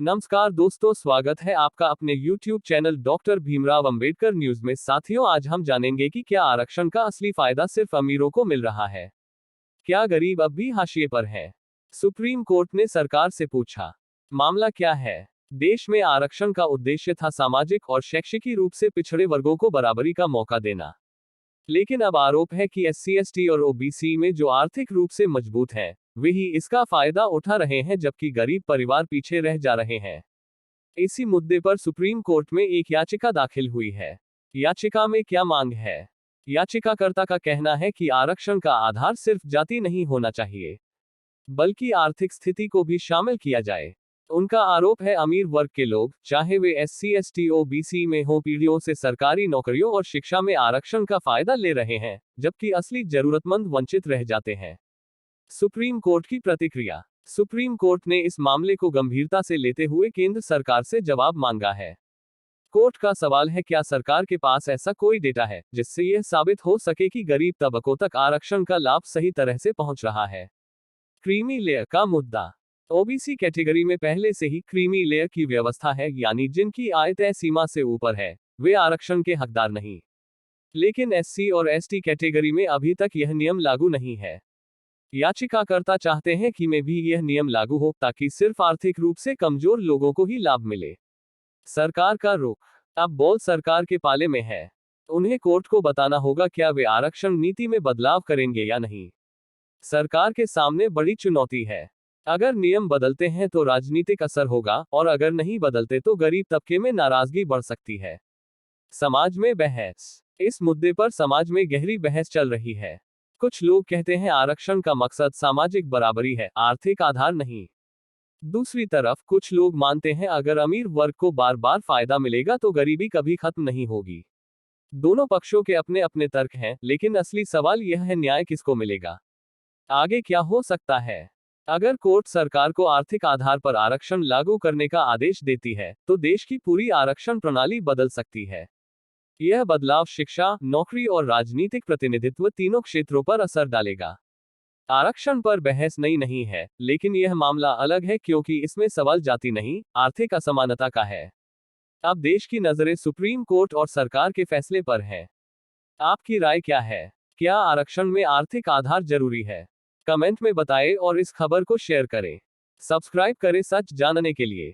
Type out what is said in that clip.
नमस्कार दोस्तों, स्वागत है आपका अपने YouTube channel doctor Bhimrao Ambedkar news में। साथियों, आज हम जानेंगे कि क्या आरक्षण का असली फायदा सिर्फ अमीरों को मिल रहा है। क्या गरीब अब भी हाशिए पर हैं? सुप्रीम कोर्ट ने सरकार से पूछा, मामला क्या है? देश में आरक्षण का उद्देश्य था सामाजिक और शैक्षिक रूप से पिछड़े वर्गों को बराबरी का मौका देना। लेकिन अब आरोप है कि SC ST और OBC में जो आर्थिक रूप से मजबूत हैं, वे ही इसका फायदा उठा रहे हैं, जबकि गरीब परिवार पीछे रह जा रहे हैं। इसी मुद्दे पर सुप्रीम कोर्ट में एक याचिका दाखिल हुई है। याचिका में क्या मांग है? याचिकाकर्ता का कहना है कि आरक्षण का आधार सिर्फ जाति नहीं होना चाहिए, बल्कि आर्थिक स्थिति को भी शामिल किया जाए। उनका आरोप है अमीर वर्ग के लोग, चाहे वे SC ST OBC में हो, पीढ़ियों से सरकारी नौकरियों और शिक्षा में आरक्षण का फायदा ले रहे हैं, जबकि असली जरूरतमंद वंचित रह जाते हैं। सुप्रीम कोर्ट की प्रतिक्रिया। सुप्रीम कोर्ट ने इस मामले को गंभीरता से लेते हुए केंद्र सरकार से जवाब मांगा है। कोर्ट का सवाल है, क्या सरकार के पास ऐसा कोई डेटा है जिससे यह साबित हो सके कि गरीब तबकों तक आरक्षण का लाभ सही तरह से पहुंच रहा है? क्रीमी लेयर का मुद्दा। OBC कैटेगरी में पहले से ही क्रीमी लेयर की व्यवस्था है, यानी जिनकी आय तय सीमा से ऊपर है, वे आरक्षण के हकदार नहीं। लेकिन SC और ST कैटेगरी में अभी तक यह नियम लागू नहीं है। याचिकाकर्ता चाहते हैं कि में भी यह नियम लागू हो, ताकि सिर्फ आर्थिक रूप से कमजोर लोगों को ही लाभ मिले। सरकार का रुख। अब बॉल सरकार के पाले में है। उन्हें कोर्ट को बताना होगा क्या वे आरक्षण नीति में बदलाव करेंगे या नहीं। सरकार के सामने बड़ी चुनौती है। अगर नियम बदलते हैं तो राजनीतिक असर होगा, और अगर नहीं बदलते तो गरीब तबके में नाराजगी बढ़ सकती है। समाज में बहस। इस मुद्दे पर समाज में गहरी बहस चल रही है। कुछ लोग कहते हैं आरक्षण का मकसद सामाजिक बराबरी है, आर्थिक आधार नहीं। दूसरी तरफ कुछ लोग मानते हैं अगर अमीर वर्ग को बार बार फायदा मिलेगा तो गरीबी कभी खत्म नहीं होगी। दोनों पक्षों के अपने अपने तर्क हैं, लेकिन असली सवाल यह है, न्याय किसको मिलेगा? आगे क्या हो सकता है? अगर कोर्ट सरकार को आर्थिक आधार पर आरक्षण लागू करने का आदेश देती है, तो देश की पूरी आरक्षण प्रणाली बदल सकती है। यह बदलाव शिक्षा, नौकरी और राजनीतिक प्रतिनिधित्व तीनों क्षेत्रों पर असर डालेगा। आरक्षण पर बहस नई नहीं है, लेकिन यह मामला अलग है क्योंकि इसमें सवाल जाति नहीं, आर्थिक असमानता का है। अब देश की नजरें सुप्रीम कोर्ट और सरकार के फैसले पर है। आपकी राय क्या है? क्या आरक्षण में आर्थिक आधार जरूरी है? कमेंट में बताएं और इस खबर को शेयर करें। सब्सक्राइब करें सच जानने के लिए।